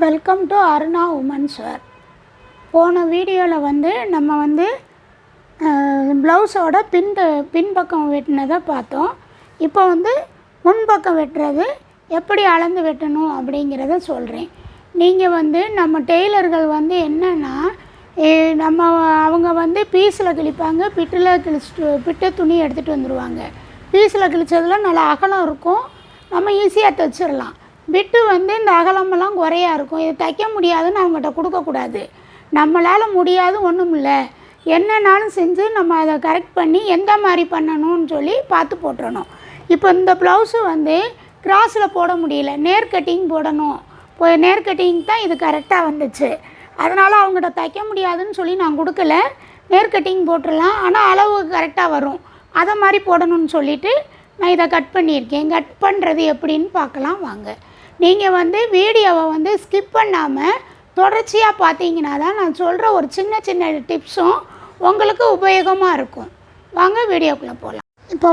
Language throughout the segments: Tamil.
Welcome to Aruna women's wear. போன வீடியோவில் நம்ம ப்ளவுஸோட பின்பக்கம் வெட்டினதை பார்த்தோம். இப்போ முன்பக்கம் வெட்டுறது எப்படி அளந்து வெட்டணும் அப்படிங்கிறத சொல்கிறேன். நீங்கள் நம்ம டெய்லர்கள் என்னென்னா அவங்க பீஸில் கிழிப்பாங்க, பிட்டு துணி எடுத்துகிட்டு வந்துடுவாங்க. பீஸில் கிழிச்சதில் நல்லா அகலம் இருக்கும், நம்ம ஈஸியாக தைச்சிடலாம். பிட்டு இந்த அகலமெல்லாம் குறையா இருக்கும். இது தைக்க முடியாதுன்னு அவங்ககிட்ட கொடுக்கக்கூடாது. நம்மளால் முடியாது ஒன்றும் இல்லை, என்னன்னாலும் செஞ்சு நம்ம அதை கரெக்ட் பண்ணி எந்த மாதிரி பண்ணணும்னு சொல்லி பார்த்து போட்டுறணும். இப்போ இந்த ப்ளவுஸு கிராஸில் போட முடியல, நேர் கட்டிங் போடணும். நேர் கட்டிங் தான் இது கரெக்டாக வந்துச்சு. அதனால் அவங்ககிட்ட தைக்க முடியாதுன்னு சொல்லி நான் கொடுக்கல. நேர் கட்டிங் போட்டுடலாம், ஆனால் அளவு கரெக்டாக வரும். அதை மாதிரி போடணும்னு சொல்லிவிட்டு நான் இதை கட் பண்ணியிருக்கேன். கட் பண்ணுறது எப்படின்னு பார்க்கலாம் வாங்க. நீங்கள் வீடியோவை ஸ்கிப் பண்ணாமல் தொடர்ச்சியாக பார்த்தீங்கன்னா தான் நான் சொல்கிற ஒரு சின்ன சின்ன டிப்ஸும் உங்களுக்கு உபயோகமாக இருக்கும். வாங்க வீடியோக்குள்ளே போகலாம். இப்போ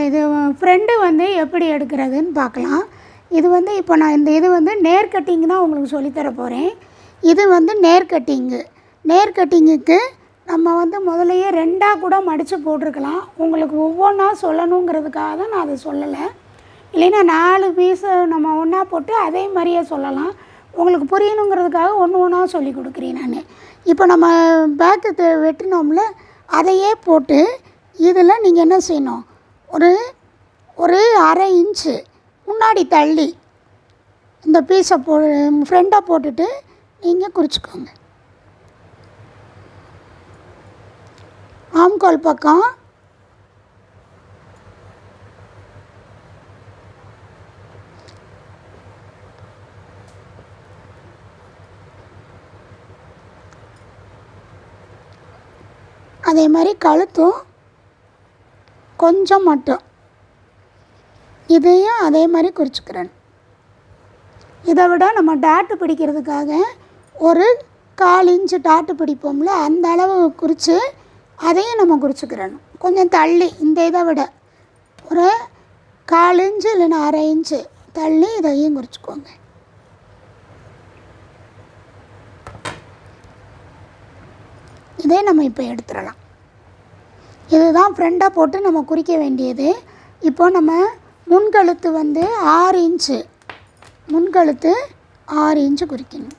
இது ஃப்ரெண்டு எப்படி எடுக்கிறதுன்னு பார்க்கலாம். இது இப்போ நான் இது நேர் கட்டிங் தான் உங்களுக்கு சொல்லித்தர போகிறேன். இது நேர் கட்டிங்கு. நேர் கட்டிங்குக்கு நம்ம முதலையே ரெண்டாக கூட மடித்து போட்டிருக்கலாம். உங்களுக்கு ஒவ்வொன்றா சொல்லணுங்கிறதுக்காக தான் நான் அதை சொல்லலை. இல்லைன்னா 4 பீஸு நம்ம ஒன்றா போட்டு அதே மாதிரியே சொல்லலாம். உங்களுக்கு புரியணுங்கிறதுக்காக ஒன்று ஒன்றா சொல்லி கொடுக்குறேன் நான். இப்போ நம்ம பேக்கு வெட்டினோம்ல, அதையே போட்டு இதில் நீங்கள் என்ன செய்யணும், ஒரு அரை இன்ச்சு முன்னாடி தள்ளி இந்த பீஸை ஃப்ரெண்டாக போட்டுட்டு நீங்கள் குறிச்சிக்கோங்க. ஆம்கோல் பக்கம் அதே மாதிரி கழுத்தும் கொஞ்சம் மட்டும் இதையும் அதே மாதிரி குறிச்சிக்கிறேன். இதை விட நம்ம டாட்டு பிடிக்கிறதுக்காக ஒரு 1/4 இன்ச்சு டாட்டு பிடிப்போம்ல, அந்த அளவு குறித்து அதையும் நம்ம குறிச்சிக்கிறணும். கொஞ்சம் தள்ளி இந்த இதை விட ஒரு 1/4 இன்ச்சு இல்லைன்னா அரை இன்ச்சு தள்ளி இதையும் குறிச்சிக்கோங்க. இதே நம்ம இப்போ எடுத்துடலாம். இதுதான் ஃப்ரெண்டாக போட்டு நம்ம குறிக்க வேண்டியது. இப்போ நம்ம முன்கழுத்து 6 இன்ச்சு, முன்கழுத்து 6 இன்ச்சு குறிக்கணும்.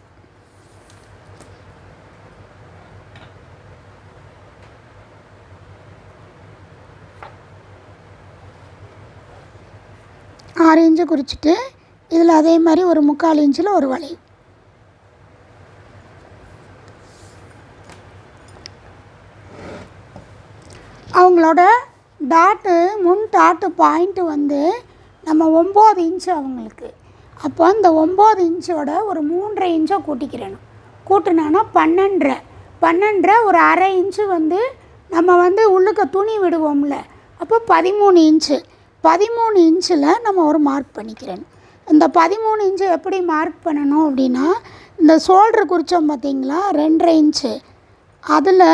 ஆறு இன்ச்சு குறிச்சிட்டு இதில் அதே மாதிரி ஒரு 3/4 இன்ச்சில் ஒரு வளைவு. அவங்களோட முன் டாட்டு பாயிண்ட்டு நம்ம 9 இன்ச்சு அவங்களுக்கு. அப்போ இந்த 9 இன்ச்சோட ஒரு 3.5 இன்ச்சை கூட்டிக்கிறணும். கூட்டினான்னா 12 ஒரு அரை இன்ச்சு நம்ம உள்ளுக்க துணி விடுவோம்ல, அப்போ 13 இன்ச்சு. 13 இன்ச்சில் நம்ம ஒரு மார்க் பண்ணிக்கிறேன். இந்த 13 இன்ச்சு எப்படி மார்க் பண்ணணும் அப்படின்னா, இந்த ஷோல்ட்ரு குறித்தோம் பார்த்திங்களா 2.5 இன்ச்சு, அதில்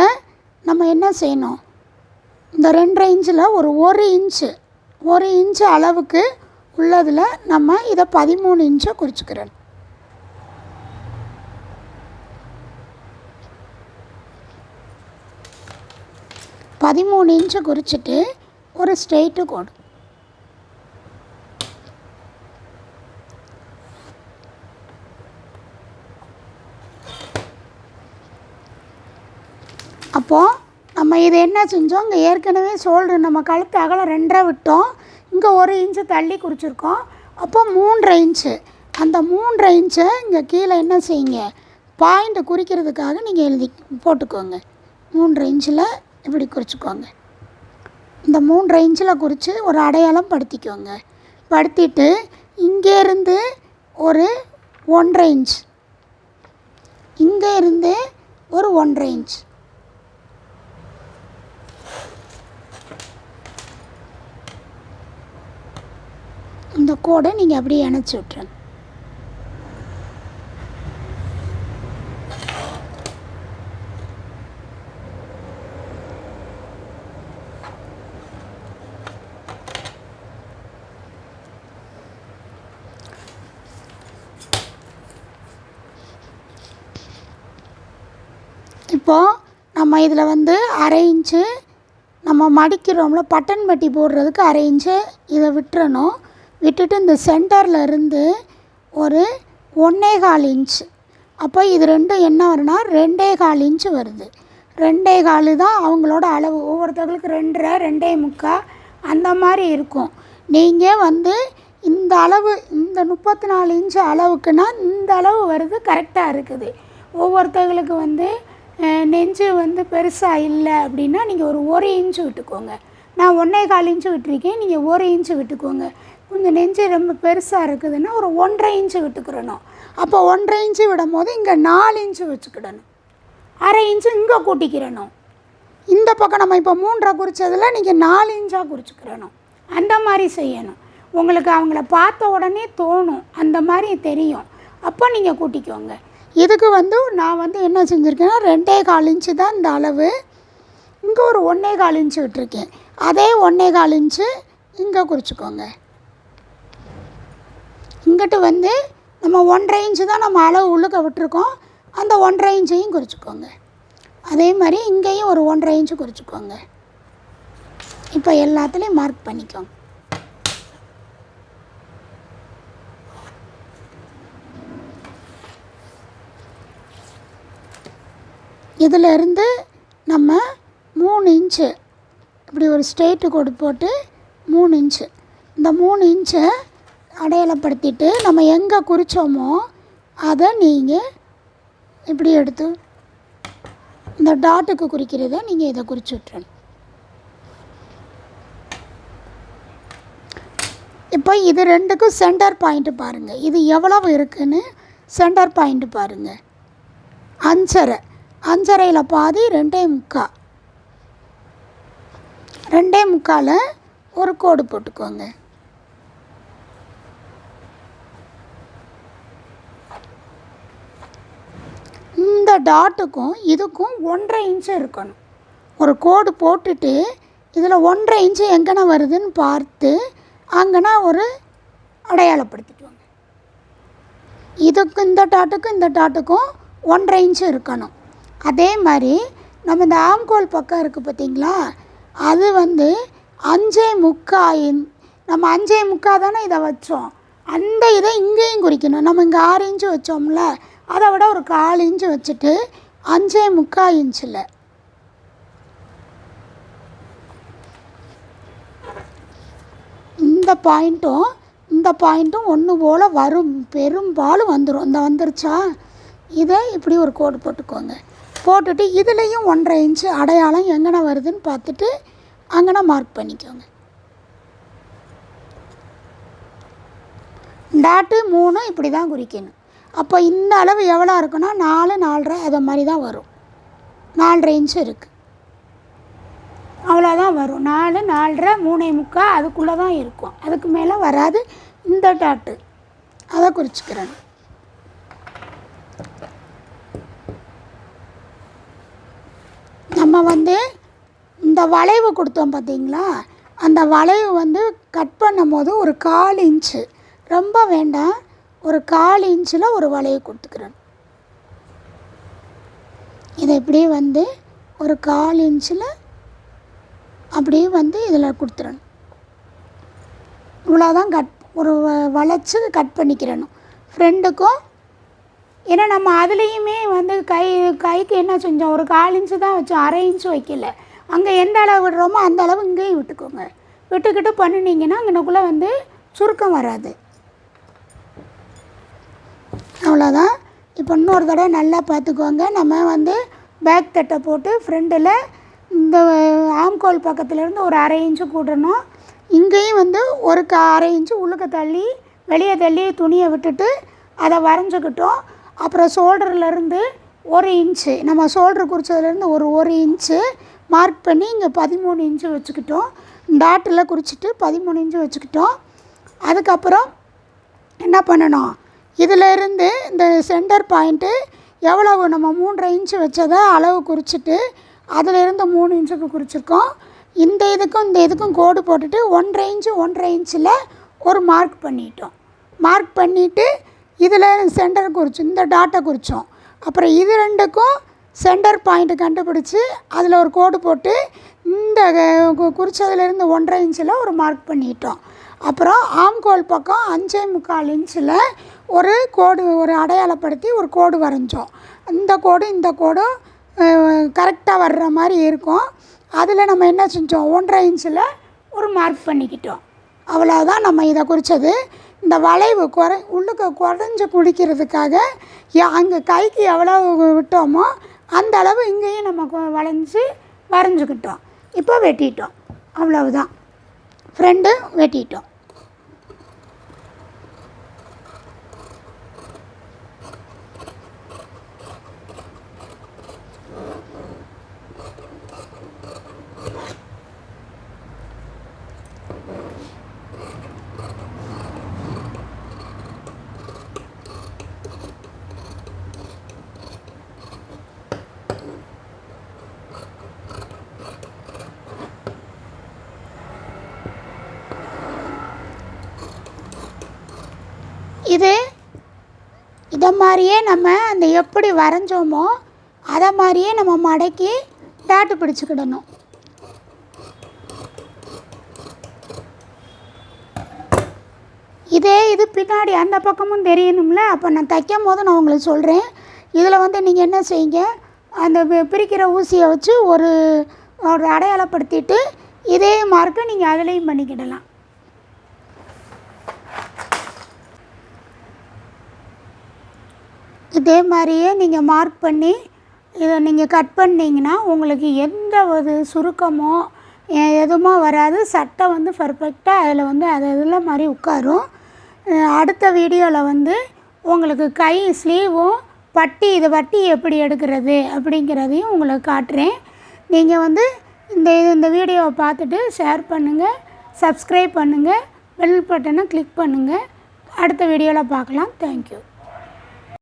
நம்ம என்ன செய்யணும், இந்த 2.5 இன்ச்சில் ஒரு இன்ச்சு அளவுக்கு உள்ளதில் நம்ம இதை 13 இன்ச்சை குறிச்சிக்கிறோம். இன்ச்சு குறிச்சிட்டு ஒரு ஸ்ட்ரெயிட்டு கோடு. அப்போது நம்ம இது என்ன செஞ்சோம், இங்கே ஏற்கனவே ஷோல்ட்ரு நம்ம கழுத்து அகலம் 2.5 விட்டோம், இங்கே 1 இன்ச்சு தள்ளி குறிச்சிருக்கோம். அப்போ 3.5 இன்ச்சு. அந்த 3.5 இன்ச்சை இங்கே கீழே என்ன செய்யுங்க, பாயிண்ட்டு குறிக்கிறதுக்காக நீங்கள் எழுதி போட்டுக்கோங்க. 3.5 இன்ச்சில் இப்படி குறிச்சிக்கோங்க. இந்த 3.5 இன்ச்சில் குறித்து ஒரு அடையாளம் படுத்திக்கோங்க. படுத்திட்டு இங்கேருந்து ஒரு 1.5 இன்ச், இங்கே இருந்து ஒரு 1.5 இன்ச், இந்த கோடை நீங்கள் அப்படியே இணைச்சி விட்டுருங்க. இப்போது நம்ம இதில் வந்து அரை இன்ச்சு நம்ம மடிக்கிறோம்ல பட்டன் பட்டி போடுறதுக்கு அரை இன்ச்சு இதை விட்டுறணும். விட்டுட்டு இந்த சென்டரில் இருந்து ஒரு 1.25 இன்ச், அப்போ இது ரெண்டும் என்ன வரும்னா 2.25 இன்ச்சு வருது. 2.25 தான் அவங்களோட அளவு. ஒவ்வொருத்தவங்களுக்கு 2.5 2.25 அந்த மாதிரி இருக்கும். நீங்கள் வந்து இந்த அளவு இந்த 34 இன்ச்சு அளவுக்குன்னா இந்த அளவு வருது, கரெக்டாக இருக்குது. ஒவ்வொருத்தவங்களுக்கு வந்து நெஞ்சு வந்து பெருசாக இல்லை அப்படின்னா நீங்கள் ஒரு 1 இன்ச்சு விட்டுக்கோங்க. நான் 1.25 இன்ச்சு விட்டுருக்கேன், நீங்கள் 1 இன்ச்சு விட்டுக்கோங்க. கொஞ்சம் நெஞ்சு ரொம்ப பெருசாக இருக்குதுன்னா ஒரு 1.5 இன்ச்சு விட்டுக்கிடணும். அப்போ 1.5 இன்ச்சு விடும் போது இங்கே 4 இன்ச்சு வச்சுக்கிடணும். அரை இன்ச்சு இங்கே கூட்டிக்கிறணும். இந்த பக்கம் நம்ம இப்போ 3 குறித்ததில் நீங்கள் 4 இன்ச்சாக குறிச்சிக்கிறணும். அந்த மாதிரி செய்யணும். உங்களுக்கு அவங்கள பார்த்த உடனே தோணும், அந்த மாதிரி தெரியும். அப்போ நீங்கள் கூட்டிக்கோங்க. இதுக்கு வந்து நான் வந்து என்ன செஞ்சுருக்கேன்னா 2.25 இன்ச்சு தான் இந்த அளவு. இங்கே ஒரு 1.25 இன்ச்சு விட்டுருக்கேன். அதே 1.25 இன்ச்சு இங்கே குறிச்சிக்கோங்க. இங்கிட்டு வந்து நம்ம 1.5 இன்ச்சு தான் நம்ம அளவு உள்ளுக்க விட்டுருக்கோம். அந்த 1.5 இன்ச்சையும் குறிச்சிக்கோங்க. அதே மாதிரி இங்கேயும் ஒரு 1.5 இன்ச்சு குறிச்சிக்கோங்க. இப்போ எல்லாத்துலேயும் மார்க் பண்ணிக்கோங்க. இதிலேருந்து நம்ம 3 இன்ச்சு இப்படி ஒரு ஸ்ட்ரெயிட்டு கோடு போட்டு 3 இன்ச்சு, இந்த 3 இன்ச்சை அடையாளப்படுத்திட்டு நம்ம எங்கே குறித்தோமோ அதை நீங்கள் இப்படி எடுத்து இந்த டாட்டுக்கு குறிக்கிறத நீங்கள் இதை குறித்து விட்டுறணும். இப்போ இது ரெண்டுக்கும் சென்டர் பாயிண்ட்டு பாருங்கள். இது எவ்வளவு இருக்குதுன்னு சென்டர் பாயிண்ட்டு பாருங்கள். 5.5, 5.5ல் பாதி 2.25, 2.25ல் ஒரு கோடு போட்டுக்கோங்க. இந்த டாட்டுக்கும் இதுக்கும் 1.5 இன்ச்சு இருக்கணும். ஒரு கோடு போட்டுட்டு இதில் 1.5 இன்ச்சு எங்கன வருதுன்னு பார்த்து அங்கேனா ஒரு அடையாளப்படுத்திக்குவாங்க. இதுக்கும் இந்த டாட்டுக்கும் 1.5 இன்ச்சு இருக்கணும். அதே மாதிரி நம்ம இந்த ஆம்கோல் பக்கம் இருக்குது பார்த்தீங்களா, அது வந்து 5.25 நம்ம 5.25 தானே இதை வச்சோம். அந்த இதை இங்கேயும் குறிக்கணும். நம்ம இங்கே 6 இன்ச்சு வச்சோம்ல, அதை விட ஒரு 1/4 இன்ச்சு வச்சுட்டு 5.25 இன்ச்சில் இந்த பாயிண்ட்டும் ஒன்று போல் வரும், பெரும்பாலும் வந்துடும். இந்த வந்துருச்சா, இதை இப்படி ஒரு கோடு போட்டுக்கோங்க. போட்டுட்டு இதுலேயும் 1.5 இன்ச்சு அடையாளம் எங்கன வருதுன்னு பார்த்துட்டு அங்கன மார்க் பண்ணிக்கோங்க. டாட்டு 3 இப்படி தான் குறிக்கணும். அப்போ இந்த அளவு எவ்வளோ இருக்குன்னா 4 4.5 அதை மாதிரி தான் வரும். 4.5 இன்ச்சு இருக்குது, அவ்வளோதான் வரும். 4 4.5 3.25 அதுக்குள்ளே தான் இருக்கும், அதுக்கு மேலே வராது. இந்த டாட்டு அதை குறிச்சிக்கிறேன். நம்ம வந்து இந்த வளைவு கொடுத்தோம் பார்த்தீங்களா, அந்த வளைவு வந்து கட் பண்ணும் போது ஒரு 1/4 இன்ச்சு, ரொம்ப வேண்டாம், ஒரு 1/4 இன்ச்சில் ஒரு வளைவு கொடுத்துக்கிறேன். இதை இப்படியே வந்து ஒரு 1/4 இன்ச்சில் அப்படியே வந்து இதில் கொடுத்துடணும். இவ்வளோதான் ஒரு வளைச்சி கட் பண்ணிக்கிறணும் ஃப்ரெண்டுக்கும். ஏன்னா நம்ம அதுலேயுமே வந்து கைக்கு என்ன செஞ்சோம், ஒரு 1/4 இன்ச்சு தான் வச்சோம், 1/2 இன்ச்சு வைக்கல. அங்கே எந்த அளவு விடுறோமோ அந்த அளவு இங்கேயும் விட்டுக்கோங்க. விட்டுக்கிட்டு பண்ணினீங்கன்னா அங்கனக்குள்ளே வந்து சுருக்கம் வராது. அவ்வளோதான். இப்போ இன்னொரு தடவை நல்லா பார்த்துக்கோங்க. நம்ம வந்து பேக் தட்டை போட்டு ஃப்ரெண்டில் இந்த ஆம்கோல் பக்கத்துலேருந்து ஒரு 1/2 இன்ச்சு கூட்டணும். இங்கேயும் வந்து ஒரு 1/2 இன்ச்சு உள்ளுக்க தள்ளி வெளியே தள்ளி துணியை விட்டுட்டு அதை வரைஞ்சிக்கிட்டோம். அப்புறம் ஷோல்டர்லேருந்து 1 இன்ச்சு, நம்ம ஷோல்டர் குறித்ததுலேருந்து ஒரு 1 இன்ச்சு மார்க் பண்ணி இங்கே 13 இன்ச்சு வச்சுக்கிட்டோம். டாட்டில் குறிச்சிட்டு 13 இன்ச்சு வச்சுக்கிட்டோம். அதுக்கப்புறம் என்ன பண்ணணும், இதிலேருந்து இந்த சென்டர் பாயிண்ட்டு எவ்வளவு நம்ம 3.5 இன்ச்சு வச்சதை அளவு குறிச்சிட்டு அதிலேருந்து 3 இன்ச்சுக்கு குறிச்சிருக்கோம். இந்த இதுக்கும் கோடு போட்டுட்டு 1.5 இன்ச்சு 1.5 இன்ச்சில் ஒரு மார்க் பண்ணிட்டோம். மார்க் பண்ணிவிட்டு இதில் சென்டர் குறித்தோம், இந்த டாட்டை குறித்தோம். அப்புறம் இது ரெண்டுக்கும் சென்டர் பாயிண்ட்டு கண்டுபிடிச்சி அதில் ஒரு கோடு போட்டு இந்த குறிச்சதுலேருந்து 1.5 இன்ச்சில் ஒரு மார்க் பண்ணிட்டோம். அப்புறம் ஆம்கோல் பக்கம் 5.25 இன்ச்சில் ஒரு கோடு ஒரு அடையாளப்படுத்தி ஒரு கோடு வரைஞ்சோம். இந்த கோடும் கரெக்டாக வர்ற மாதிரி இருக்கும். அதில் நம்ம என்ன செஞ்சோம், 1.5 இன்ச்சில் ஒரு மார்க் பண்ணிக்கிட்டோம். அவ்வளோதான் நம்ம இதை குறித்தது. இந்த வளைவு உள்ளுக்கு குறைஞ்சி குடிக்கிறதுக்காக அங்கே கைக்கு எவ்வளோ விட்டோமோ அந்த அளவு இங்கேயும் நம்ம வரைஞ்சிக்கிட்டோம். இப்போ வெட்டிட்டோம். அவ்வளவுதான், ஃப்ரெண்டு வெட்டிட்டோம். இதை மாதிரியே நம்ம அந்த எப்படி வரைஞ்சோமோ அதை மாதிரியே நம்ம மடக்கி டாட்டு பிடிச்சிக்கிடணும். இது பின்னாடி அந்த பக்கமும் தெரியணும்ல. அப்போ நான் தைக்கும் போது நான் உங்களுக்கு சொல்கிறேன். இதில் நீங்கள் என்ன செய்யுங்க, அந்த பிரிக்கிற ஊசியை வச்சு ஒரு அடையாளப்படுத்திட்டு இதே மார்க்கை நீங்கள் அதுலேயும் பண்ணிக்கிடலாம். இதே மாதிரியே நீங்கள் மார்க் பண்ணி இதை நீங்கள் கட் பண்ணிங்கன்னா உங்களுக்கு எந்த ஒரு சுருக்கமோ எதுவுமோ வராது. சட்டை பர்ஃபெக்டாக அதில் அது மாதிரி உட்காரும். அடுத்த வீடியோவில் உங்களுக்கு கை ஸ்லீவும் இது வட்டி எப்படி எடுக்கிறது அப்படிங்கிறதையும் உங்களுக்கு காட்டுறேன். நீங்கள் இந்த வீடியோவை பார்த்துட்டு ஷேர் பண்ணுங்கள், சப்ஸ்கிரைப் பண்ணுங்கள், பெல் பட்டனை கிளிக் பண்ணுங்கள். அடுத்த வீடியோவில் பார்க்கலாம். தேங்க்யூ.